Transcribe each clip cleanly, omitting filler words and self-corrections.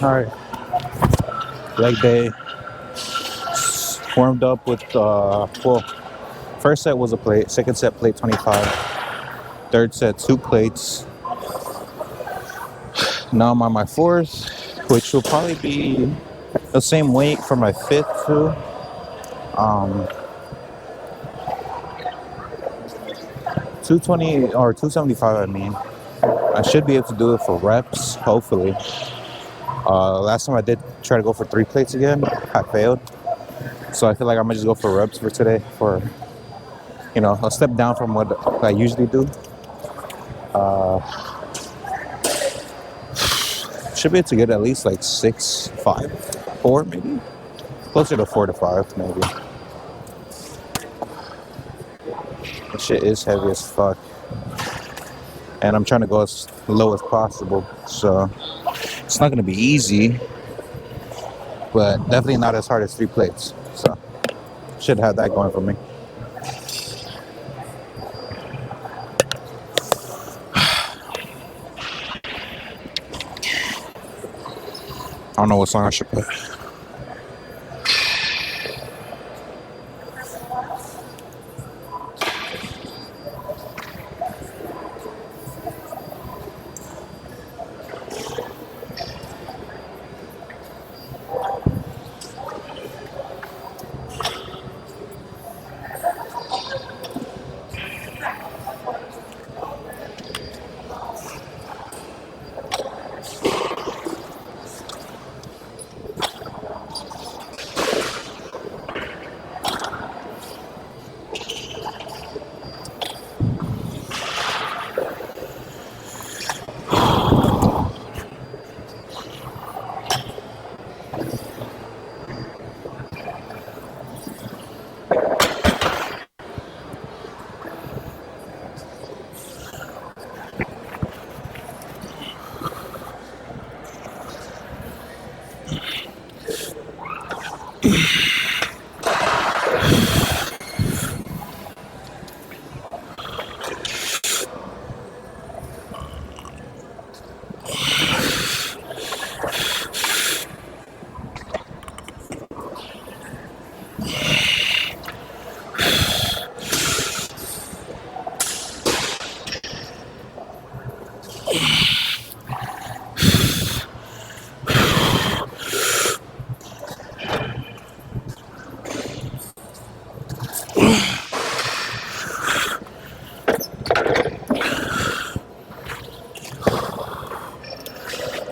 All right, leg day. Warmed up with well, first set was a plate, second set plate 25, third set 2 plates. Now I'm on my fourth, which will probably be the same weight for my fifth too. 220 or 275, I mean. I should be able to do it for reps, hopefully. Last time I did try to go for 3 plates again, I failed. So I feel like I'm gonna just go for reps for today, for a step down from what I usually do. Should be able to get at least like 6, 5, 4 maybe. Closer to 4 to 5 maybe. This shit is heavy as fuck. And I'm trying to go as low as possible. So it's not gonna be easy, but definitely not as hard as 3 plates. So should have that going for me. I don't know what song I should put.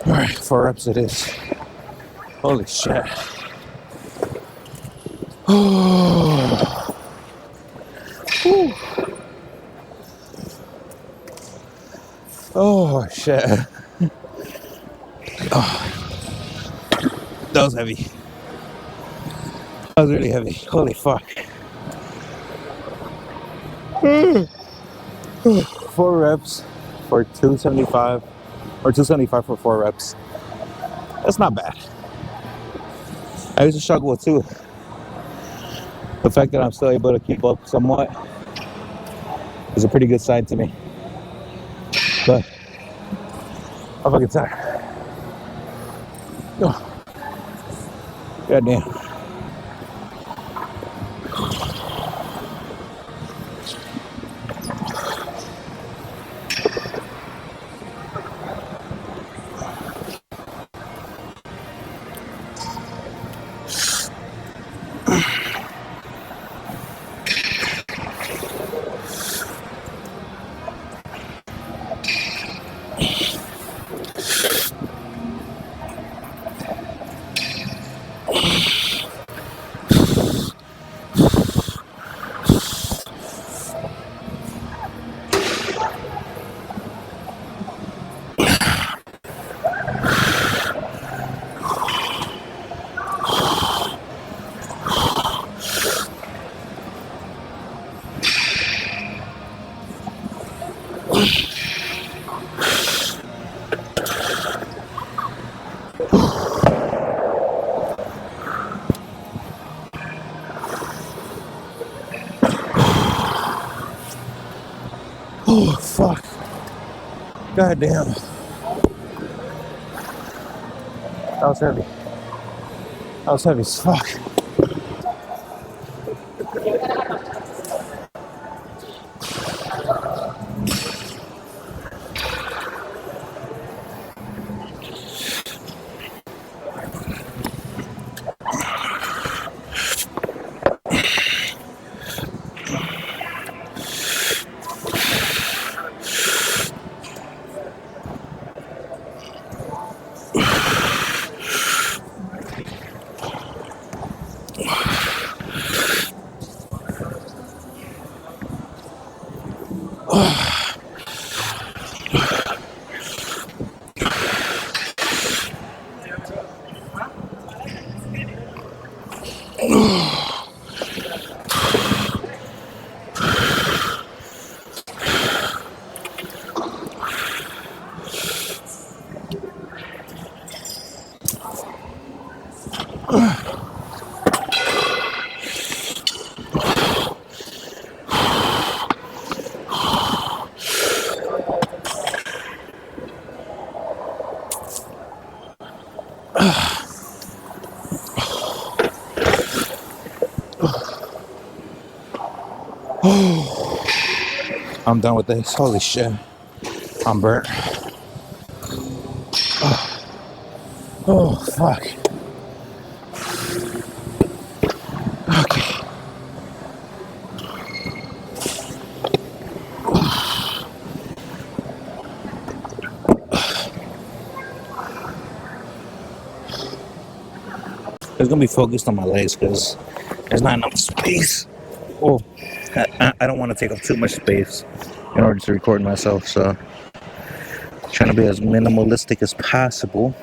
Alright, 4 reps it is. Holy shit. Oh shit. That was heavy. That was really heavy. Holy fuck. 4 reps for 275, or 275 for 4 reps. That's not bad. I used to struggle with too. The fact that I'm still able to keep up somewhat is a pretty good sign to me. But I'm fucking tired. Oh. Goddamn. Oh, fuck. Goddamn. That was heavy. That was heavy as fuck. I'm done with this. Holy shit. I'm burnt. Oh, fuck. Okay. It's gonna be focused on my legs because there's not enough space. Oh, I don't want to take up too much space in order to record myself, so trying to be as minimalistic as possible.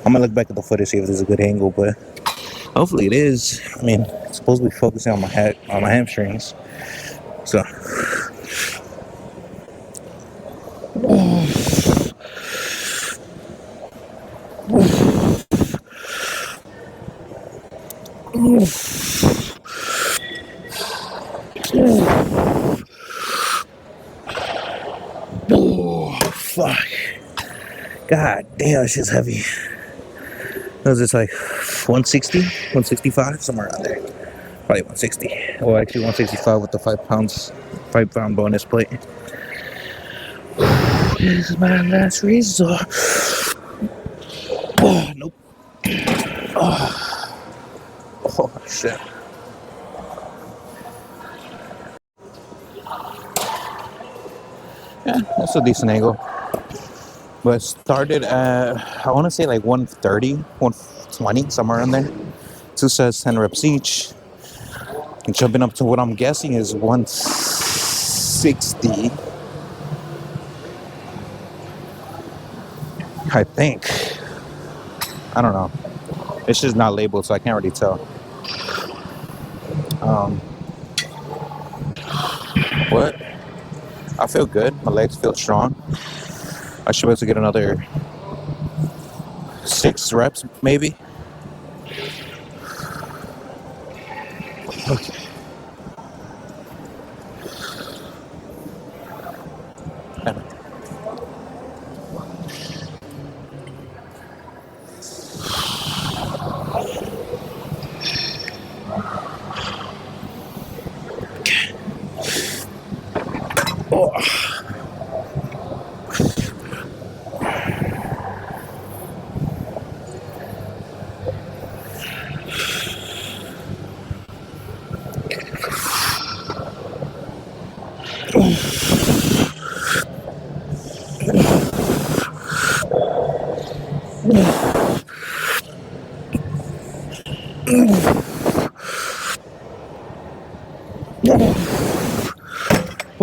I'm gonna look back at the footage, see if there's a good angle, but hopefully it is. I mean, it's supposed to be focusing on my head, on my hamstrings. So, oh fuck! God damn, shit's heavy. Was this like 160, 165, somewhere around there? Probably 160. Well, actually 165 with the 5-pound bonus plate. This is my last resort. Oh, nope. Oh, shit. Yeah, that's a decent angle. But it started at, I want to say like 130, 120, somewhere in there. 2 sets, 10 reps each. And jumping up to what I'm guessing is 160. I think. I don't know. It's just not labeled, so I can't really tell. What? I feel good. My legs feel strong. I should be able to get another 6 reps, maybe. Okay. Oh.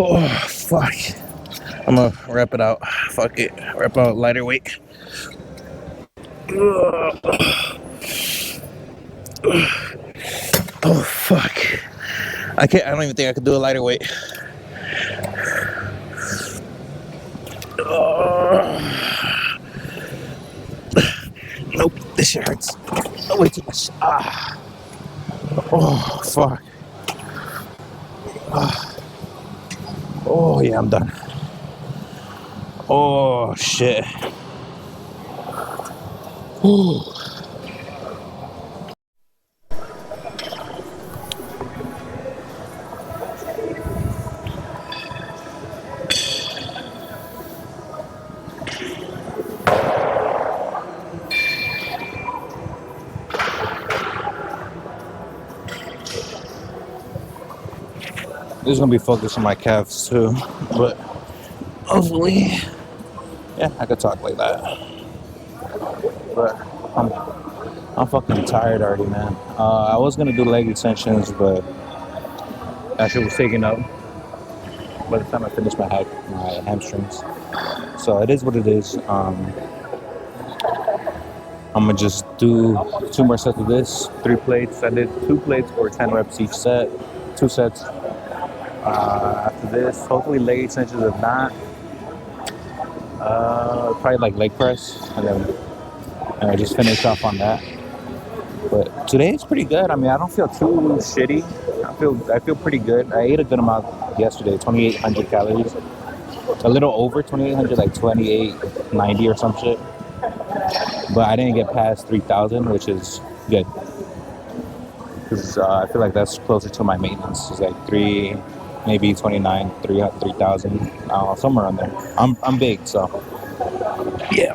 Oh, fuck. I'm gonna wrap it out. Fuck it. Wrap out lighter weight. Oh, fuck. I don't even think I could do a lighter weight. Nope, this shit hurts. Oh, way too much. Oh, fuck. Oh, yeah, I'm done. Oh, shit. This is gonna be focused on my calves too, but hopefully, yeah, I could talk like that. But I'm fucking tired already, man. I was gonna do leg extensions, but that shit was taken up by the time I finished my hamstrings. So it is what it is. I'm gonna just do 2 more sets of this, 3 plates. I did 2 plates for 10 reps each set, 2 sets. After this, hopefully leg extensions. If not, probably like leg press, and then I just finish off on that. But today is pretty good. I mean, I don't feel too shitty. I feel pretty good. I ate a good amount yesterday, 2,800 calories. A little over 2,800, like 2,890 or some shit. But I didn't get past 3,000, which is good. Because I feel like that's closer to my maintenance. It's like 3, maybe 29, 3,000, somewhere around there. I'm big, so yeah.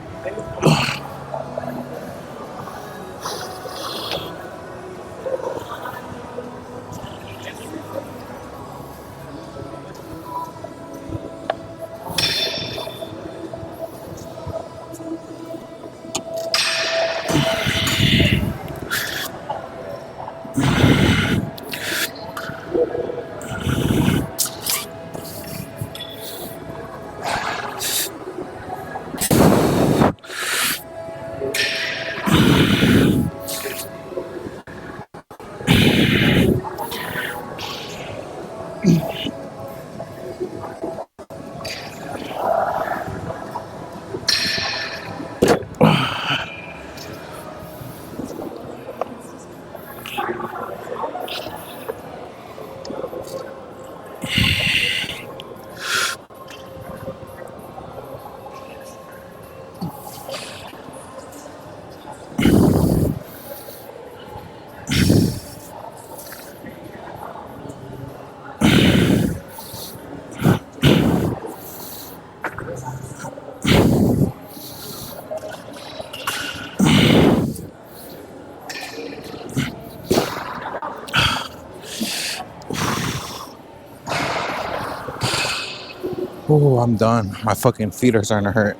Oh, I'm done. My fucking feet are starting to hurt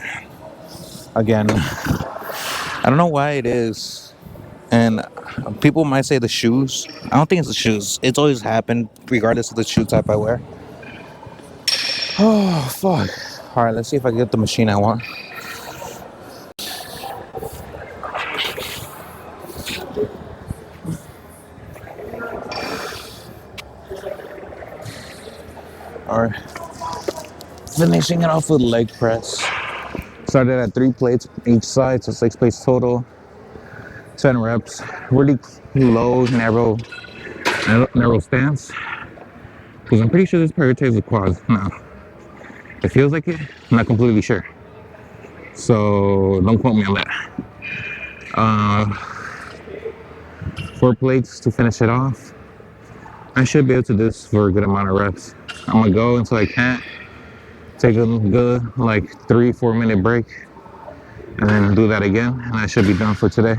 again. I don't know why it is. And people might say the shoes. I don't think it's the shoes. It's always happened, regardless of the shoe type I wear. Oh, fuck. All right, let's see if I can get the machine I want. All right. Finishing it off with leg press. Started at 3 plates each side, so 6 plates total. 10 reps. Really low, narrow stance. Because I'm pretty sure this prioritizes the quads. No. It feels like it. I'm not completely sure. So don't quote me on that. 4 plates to finish it off. I should be able to do this for a good amount of reps. I'm gonna go until I can't. Take a good like 3-4 minute break, and then do that again, and I should be done for today.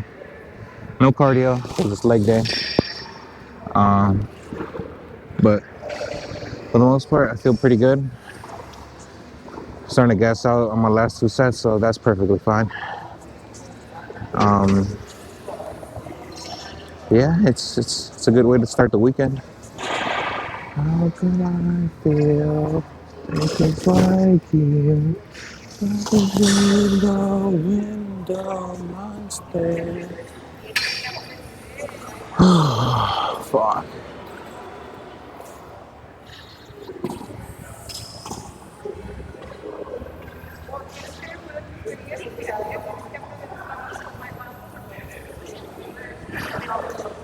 No cardio, just leg day. But for the most part, I feel pretty good. Starting to gas out on my last 2 sets, so that's perfectly fine. Yeah, it's a good way to start the weekend. How could I feel? It's like you. The window monster. Fuck.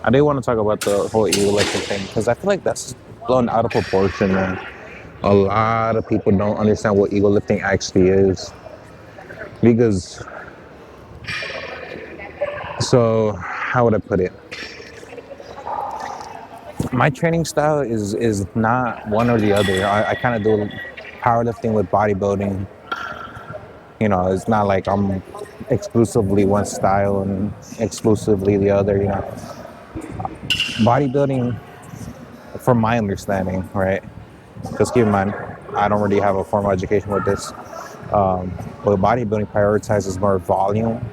I did want to talk about the whole ego lifting thing because I feel like that's blown out of proportion, man. A lot of people don't understand what ego lifting actually is because So how would I put it? My training style is not one or the other. I kind of do powerlifting with bodybuilding. You know, it's not like I'm exclusively one style and exclusively the other. You know, bodybuilding, from my understanding, right? Because keep in mind, I don't really have a formal education with this. But bodybuilding prioritizes more volume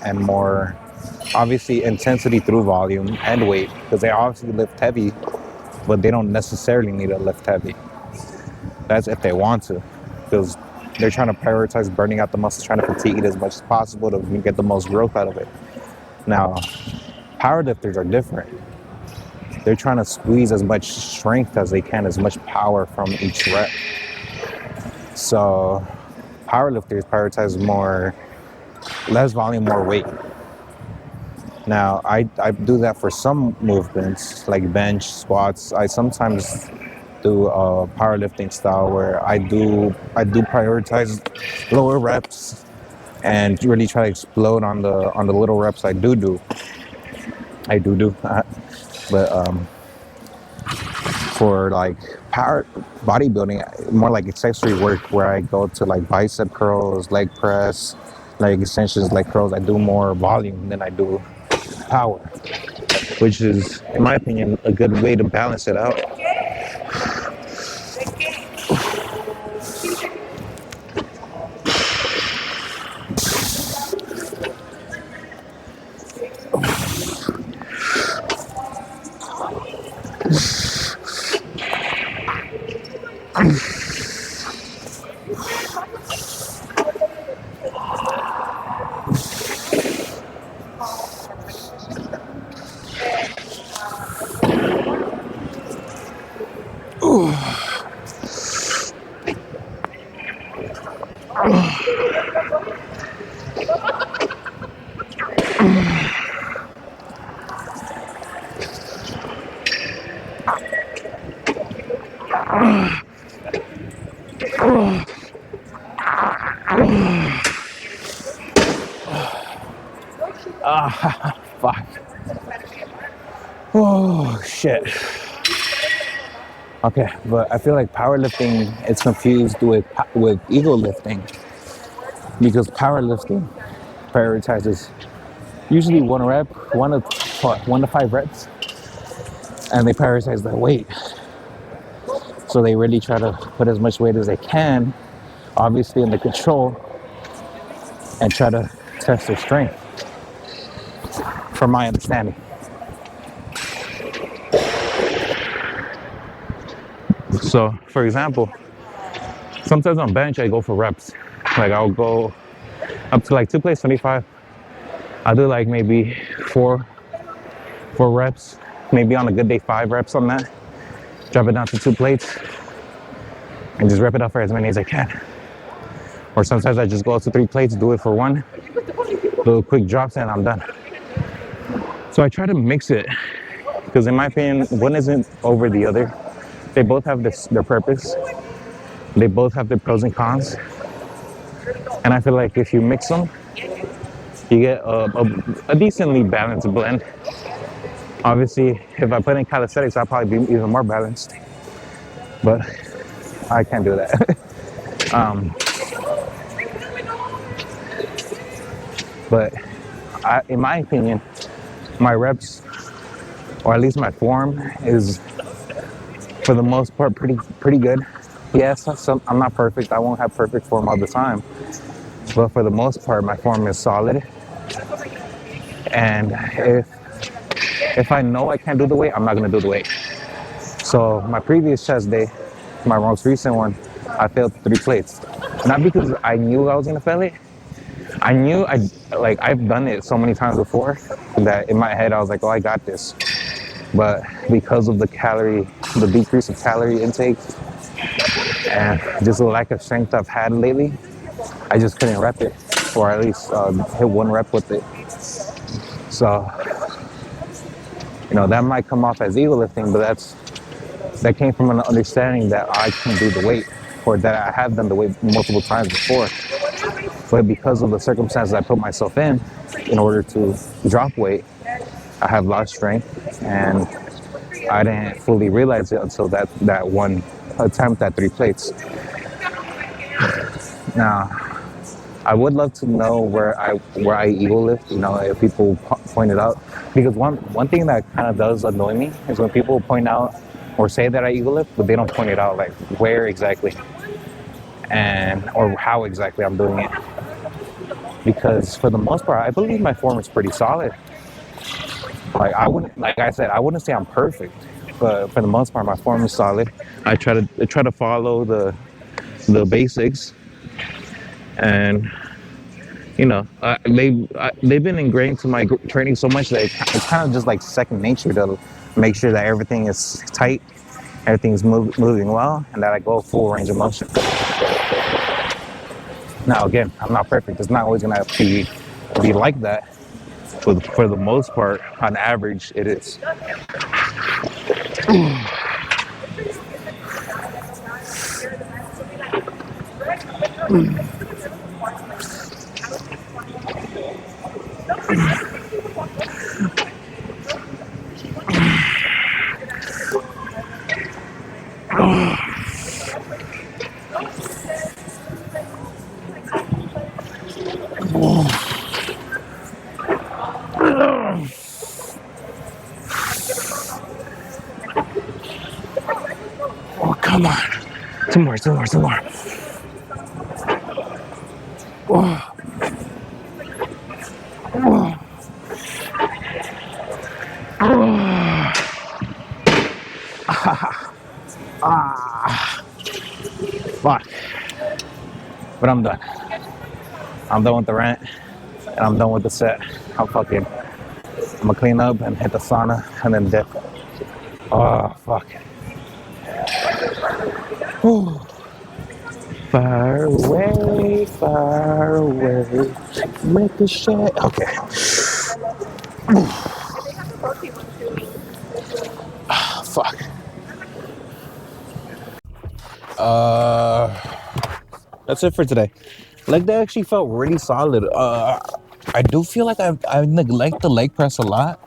and more, obviously, intensity through volume and weight, because they obviously lift heavy, but they don't necessarily need to lift heavy. That's if they want to, because they're trying to prioritize burning out the muscles, trying to fatigue it as much as possible to get the most growth out of it. Now, powerlifters are different. They're trying to squeeze as much strength as they can, as much power from each rep. So powerlifters prioritize more, less volume, more weight. Now, I do that for some movements, like bench, squats. I sometimes do a powerlifting style where I do prioritize lower reps and really try to explode on the little reps I do. But for like power bodybuilding, more like accessory work, where I go to like bicep curls, leg press, leg extensions, leg curls. I do more volume than I do power, which is, in my opinion, a good way to balance it out. Fuck. Oh shit. Okay, but I feel like powerlifting is confused with ego lifting, because powerlifting prioritizes usually one rep, 1 to 5 reps, and they prioritize their weight. So they really try to put as much weight as they can, obviously under control, and try to test their strength, from my understanding. So, for example, sometimes on bench I go for reps. Like I'll go up to like 2 plates 25. I'll do like maybe four reps, maybe on a good day 5 reps on that. Drop it down to 2 plates and just rep it up for as many as I can. Or sometimes I just go up to 3 plates, do it for 1, do quick drops, and I'm done. So I try to mix it, because in my opinion, one isn't over the other. They both have their purpose. They both have their pros and cons. And I feel like if you mix them, you get a decently balanced blend. Obviously, if I put in calisthenics, I'll probably be even more balanced. But I can't do that. But in my opinion, my reps, or at least my form, is for the most part pretty good. Yes, I'm not perfect. I won't have perfect form all the time. But for the most part, my form is solid. And if I know I can't do the weight, I'm not gonna do the weight. So my previous chest day, my most recent one, I failed 3 plates. Not because I knew I was gonna fail it. I knew I've done it so many times before that in my head I was like, oh, I got this. But because of the decrease of calorie intake and just the lack of strength I've had lately, I just couldn't rep it, or at least hit 1 rep with it. So, that might come off as ego lifting, but that came from an understanding that I can do the weight, or that I have done the weight multiple times before. But because of the circumstances I put myself in order to drop weight, I have lost strength, and I didn't fully realize it until that one attempt at 3 plates. Now, I would love to know where I ego lift. If people point it out, because one thing that kind of does annoy me is when people point out or say that I ego lift, but they don't point it out, like where exactly and or how exactly I'm doing it. Because for the most part, I believe my form is pretty solid. Like I said, I wouldn't say I'm perfect, but for the most part, my form is solid. I try to follow the basics, and they've been ingrained to my training so much that it's kind of just like second nature to make sure that everything is tight, everything's moving well, and that I go full range of motion. Now again, I'm not perfect. It's not always gonna be like that. For the most part, on average, it is. Oh, come on. Two more. Oh, oh, oh. Fuck. But I'm done. I'm done with the rant, and I'm done with the set. I'm gonna clean up and hit the sauna, and then dip. Oh, fuck. Whew. Far away, make a shade. Okay. Fuck. That's it for today. Leg day actually felt really solid. I do feel like I neglect the leg press a lot.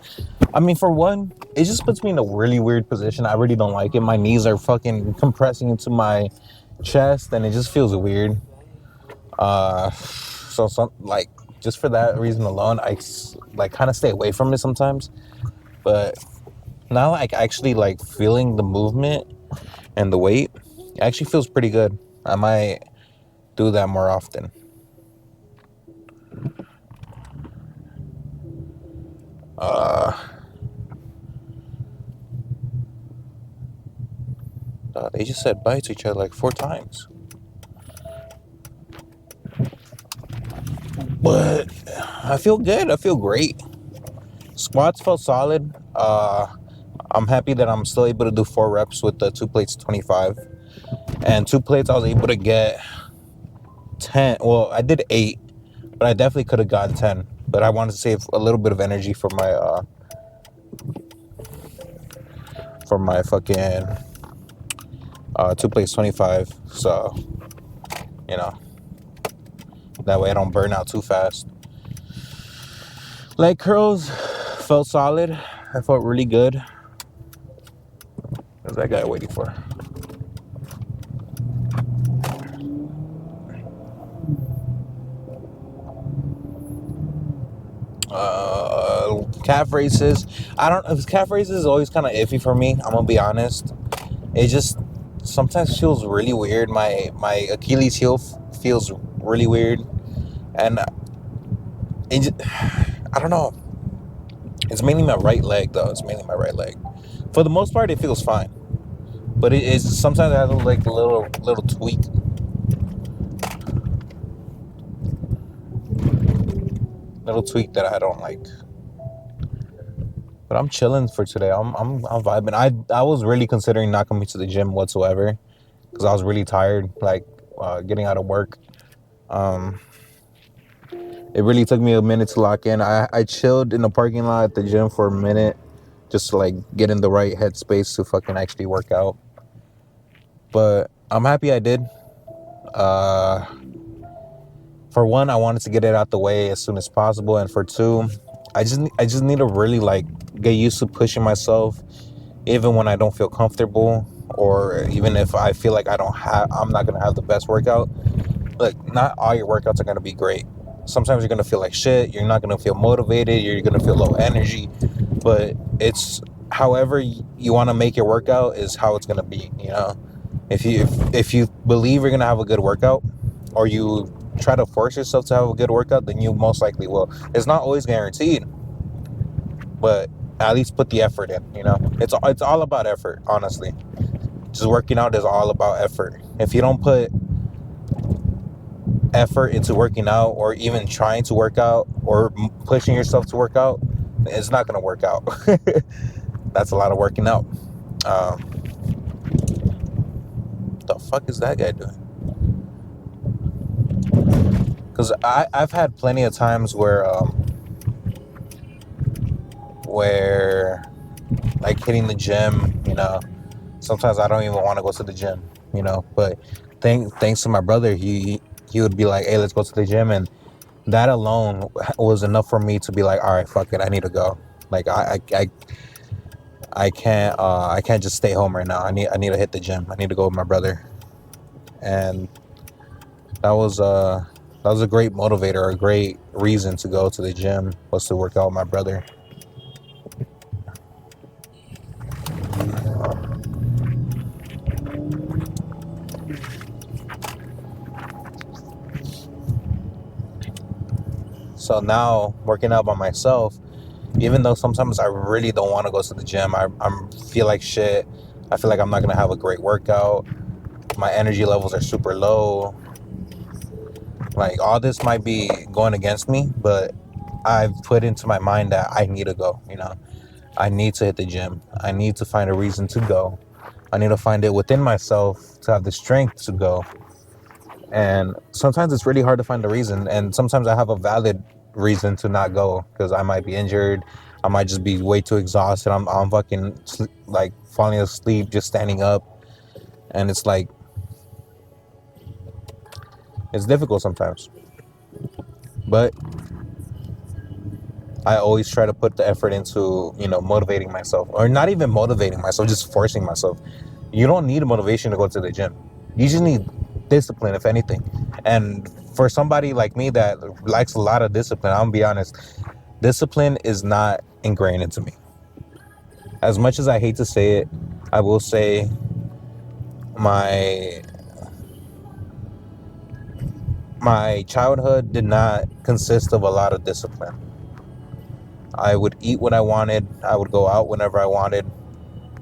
I mean, for one, it just puts me in a really weird position. I really don't like it. My knees are fucking compressing into my chest, and it just feels weird. So like just for that reason alone, I like kind of stay away from it sometimes. But now, like actually like feeling the movement and the weight, it actually feels pretty good. I might do that more often. They just said bye to each other like 4 times. But I feel good. I feel great. Squats felt solid. I'm happy that I'm still able to do 4 reps with the 2 plates 25. And 2 plates I was able to get 10. Well, I did 8, but I definitely could have gotten 10. But I wanted to save a little bit of energy for my fucking 2 plates 25. So, that way I don't burn out too fast. Leg curls felt solid. I felt really good. What's that guy waiting for? Calf raises. I don't know. Calf raises is always kind of iffy for me. I'm gonna be honest. It just sometimes feels really weird. My Achilles heel feels really weird, and I don't know. It's mainly my right leg though. It's mainly my right leg. For the most part, it feels fine, but it is sometimes I have like a little tweak. Little tweak that I don't like. But I'm chilling for today. I'm vibing. I was really considering not coming to the gym whatsoever because I was really tired, like getting out of work. It really took me a minute to lock in. I chilled in the parking lot at the gym for a minute just to like get in the right headspace to fucking actually work out. But I'm happy I did. for one, I wanted to get it out the way as soon as possible, and for two, I just need to really like get used to pushing myself, even when I don't feel comfortable, or even if I feel like I'm not gonna have the best workout. Look, not all your workouts are gonna be great. Sometimes you're gonna feel like shit. You're not gonna feel motivated. You're gonna feel low energy, but it's however you want to make your workout is how it's gonna be. You know, if you believe you're gonna have a good workout, or you try to force yourself to have a good workout, then you most likely will. It's not always guaranteed, but at least put the effort in. You know, it's all about effort. Honestly, just working out is all about effort. If you don't put effort into working out, or even trying to work out, or pushing yourself to work out, it's not going to work out. That's a lot of working out. The fuck is that guy doing? Because I've had plenty of times where like hitting the gym, you know, sometimes I don't even want to go to the gym, you know, but thanks to my brother, he would be like, hey, let's go to the gym, and that alone was enough for me to be like, all right, fuck it, I need to go. Like I can't just stay home right now. I need to hit the gym. I need to go with my brother. And that was a great motivator, a great reason to go to the gym, was to work out with my brother. So now working out by myself, even though sometimes I really don't want to go to the gym, I feel like shit. I feel like I'm not gonna have a great workout. My energy levels are super low. Like, all this might be going against me, but I've put into my mind that I need to go. You know, I need to hit the gym. I need to find a reason to go. I need to find it within myself to have the strength to go. And sometimes it's really hard to find a reason. And sometimes I have a valid reason to not go, because I might be injured. I might just be way too exhausted. I'm fucking like falling asleep just standing up. And it's like, it's difficult sometimes. But I always try to put the effort into, you know, motivating myself, or not even motivating myself, just forcing myself. You don't need motivation to go to the gym. You just need discipline, if anything. And for somebody like me that likes a lot of discipline, I'm gonna be honest, discipline is not ingrained into me. As much as I hate to say it, I will say my my childhood did not consist of a lot of discipline. I would eat when I wanted. I would go out whenever I wanted.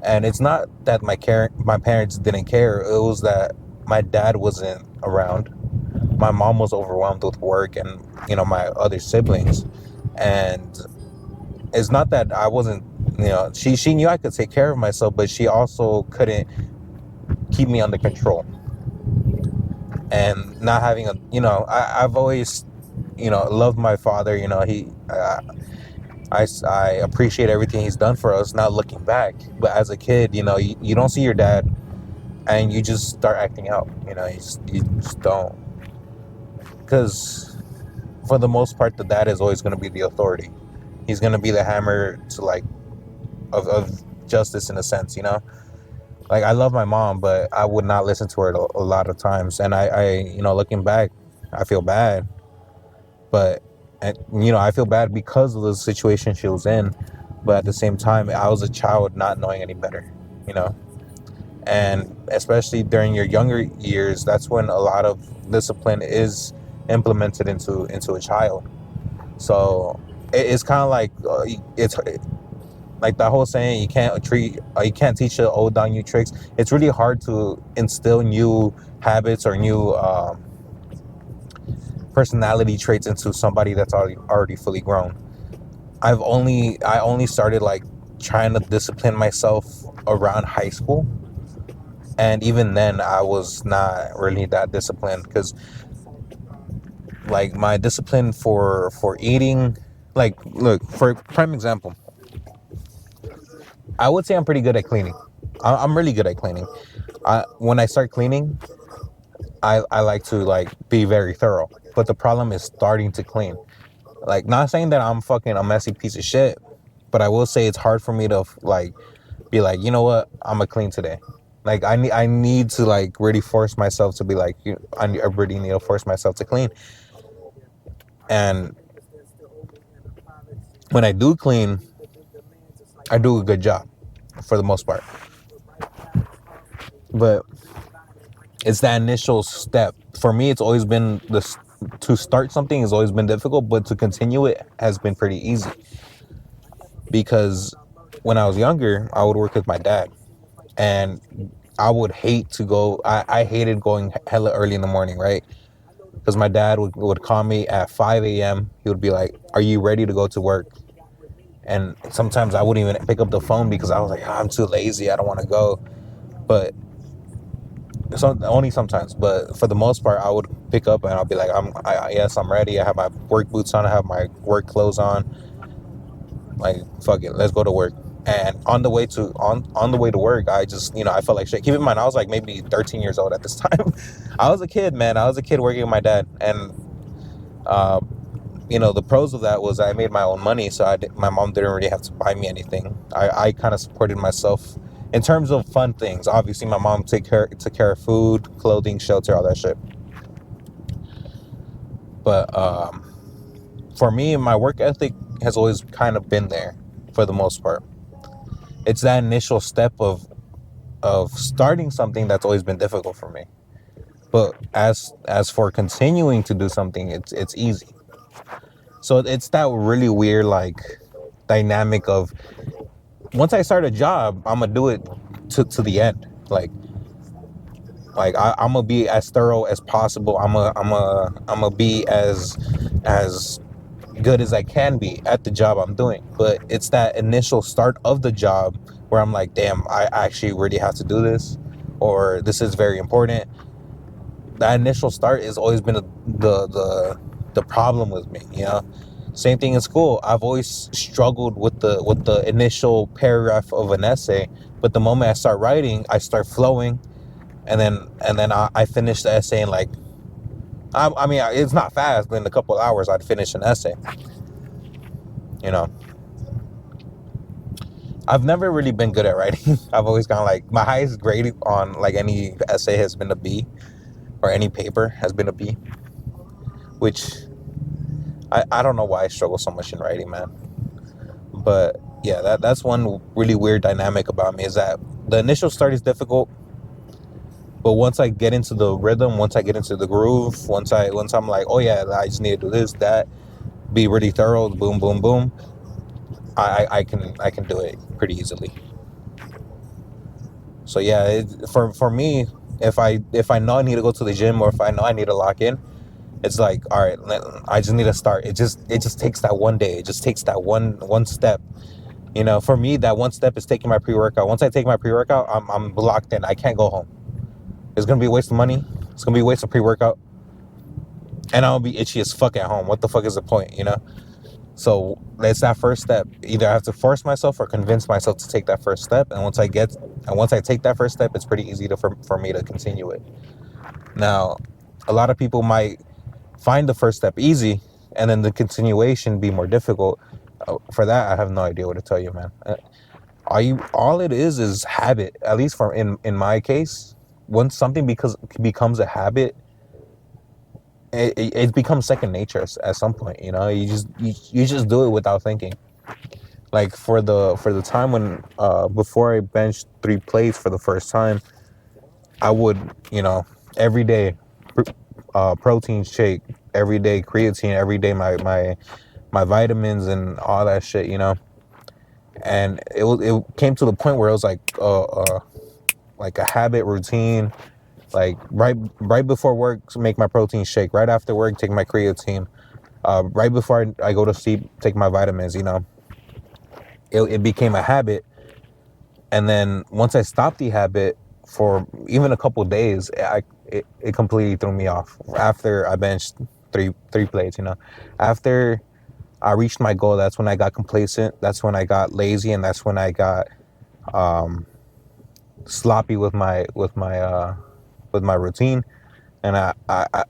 And it's not that my parents didn't care. It was that my dad wasn't around. My mom was overwhelmed with work, and, you know, my other siblings. And it's not that I wasn't, you know, she knew I could take care of myself, but she also couldn't keep me under control. And not having I've always, you know, loved my father. You know, I appreciate everything he's done for us, not looking back. But as a kid, you know, you don't see your dad, and you just start acting out. You know, you just don't. Because for the most part, the dad is always going to be the authority. He's going to be the hammer to, like, of justice, in a sense, you know? Like, I love my mom, but I would not listen to her a lot of times. And you know, looking back, I feel bad. But, you know, I feel bad because of the situation she was in. But at the same time, I was a child not knowing any better, you know? And especially during your younger years, that's when a lot of discipline is implemented into a child. So it's kind of like, it's like the whole saying, you can't teach an old dog new tricks. It's really hard to instill new habits or new personality traits into somebody that's already fully grown. I only started, like, trying to discipline myself around high school. And even then, I was not really that disciplined, because, like, my discipline for eating, like, look, for prime example, I would say I'm pretty good at cleaning. I'm really good at cleaning. When I start cleaning, I like to, like, be very thorough. but the problem is starting to clean. Like, not saying that I'm fucking a messy piece of shit, but I will say it's hard for me to like be like, you know what, I'm gonna clean today. Like, I need to like really force myself to be like, I really need to force myself to clean. And when I do clean, I do a good job for the most part. But it's that initial step. For me, it's always been this, to start something has always been difficult, but to continue it has been pretty easy. Because when I was younger, I would work with my dad, and I would hate to go. I hated going hella early in the morning, right? Because my dad would call me at 5 a.m. He would be like, "Are you ready to go to work?" And sometimes I wouldn't even pick up the phone because I was like, I'm too lazy. I don't want to go. But only sometimes. But for the most part, I would pick up and I'll be like, yes, I'm ready. I have my work boots on. I have my work clothes on. Like, fuck it, let's go to work. And on the way to work, I just, I felt like shit. Keep in mind, I was like maybe 13 years old at this time. I was a kid, man. I was a kid working with my dad. And the pros of that was I made my own money, so my mom didn't really have to buy me anything. I kind of supported myself in terms of fun things. Obviously, my mom took care of food, clothing, shelter, all that shit. But for me, my work ethic has always kind of been there for the most part. It's that initial step of starting something that's always been difficult for me. But as for continuing to do something, it's easy. So it's that really weird like dynamic of, once I start a job, I'm gonna do it to the end. Like I'm gonna be as thorough as possible. I'm gonna be as good as I can be at the job I'm doing. But it's that initial start of the job where I'm like, damn, I actually really have to do this, or this is very important. That initial start has always been the problem with me, Same thing in school. I've always struggled with the initial paragraph of an essay, but the moment I start writing, I start flowing, and then I finish the essay in like, I mean, it's not fast, but in a couple of hours I'd finish an essay. I've never really been good at writing. I've always gone like, my highest grade on like any essay has been a B, or any paper has been a B, which I don't know why I struggle so much in writing, man. But yeah, that's one really weird dynamic about me, is that the initial start is difficult, but once I get into the rhythm, once I get into the groove, once I'm like, oh yeah, I just need to do this, that, be really thorough, boom, boom, boom, I can do it pretty easily. So yeah, for me, if I know I need to go to the gym, or if I know I need to lock in, it's like, all right, I just need to start. It just takes that one day. It just takes that one step. For me, that one step is taking my pre-workout. Once I take my pre-workout, I'm locked in. I can't go home. It's gonna be a waste of money. It's gonna be a waste of pre-workout, and I'll be itchy as fuck at home. What the fuck is the point, So it's that first step. Either I have to force myself or convince myself to take that first step. And once I take that first step, it's pretty easy for me to continue it. Now, a lot of people might find the first step easy, and then the continuation be more difficult. For that, I have no idea what to tell you, man. All it is habit. At least in my case, once something becomes a habit, it becomes second nature at some point. You just do it without thinking. Like for the time when before I benched 3 plates for the first time, I would every day protein shake, every day creatine, every day my vitamins and all that shit, and it came to the point where it was like a habit routine. Like right before work, make my protein shake. Right after work, take my creatine. Right before I go to sleep, take my vitamins. It became a habit, and then once I stopped the habit for even a couple of days, it completely threw me off. After I benched three plates, after I reached my goal, that's when I got complacent. That's when I got lazy, and that's when I got sloppy with my routine. And I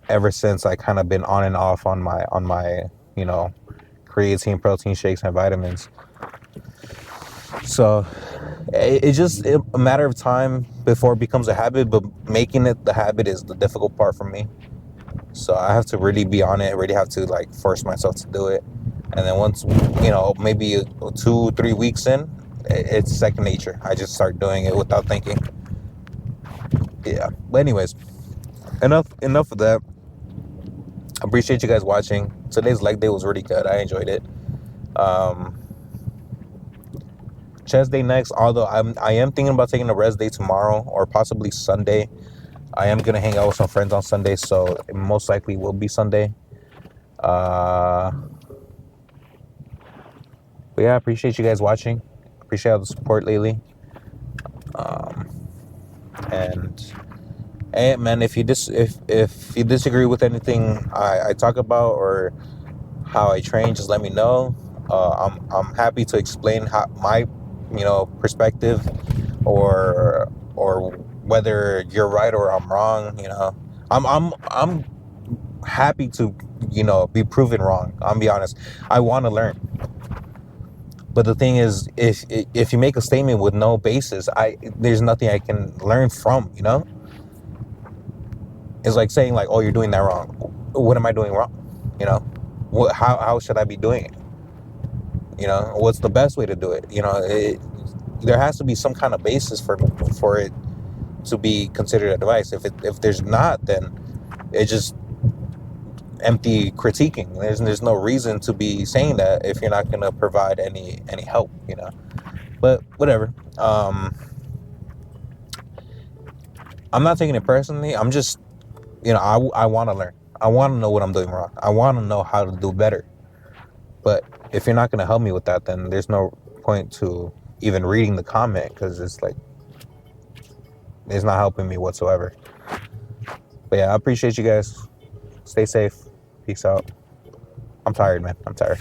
ever since I kind of been on and off on my you know, creatine, protein shakes, and vitamins. So it's just a matter of time before it becomes a habit, but making it the habit is the difficult part for me. So I have to really be on it, really have to like force myself to do it. And then once, you know, maybe 2-3 weeks in, it's second nature. I just start doing it without thinking. Yeah. But anyways, enough of that. I appreciate you guys watching. Today's leg day was really good. I enjoyed it. Um, Chest day next, although I am thinking about taking a rest day tomorrow or possibly Sunday. I am gonna hang out with some friends on Sunday, so it most likely will be Sunday. But yeah, I appreciate you guys watching. Appreciate all the support lately. And hey, man, if you disagree with anything I talk about or how I train, just let me know. I'm happy to explain how my perspective, or whether you're right or I'm wrong. I'm happy to be proven wrong. I'll be honest. I want to learn. But the thing is, if you make a statement with no basis, there's nothing I can learn from. It's like saying like, "Oh, you're doing that wrong." What am I doing wrong? How should I be doing it? What's the best way to do it? There has to be some kind of basis for it to be considered advice. If there's not, then it's just empty critiquing. There's no reason to be saying that if you're not going to provide any help. But whatever. I'm not taking it personally. I'm just, I want to learn. I want to know what I'm doing wrong. I want to know how to do better. But if you're not going to help me with that, then there's no point to even reading the comment, because it's like, it's not helping me whatsoever. But yeah, I appreciate you guys. Stay safe. Peace out. I'm tired, man. I'm tired.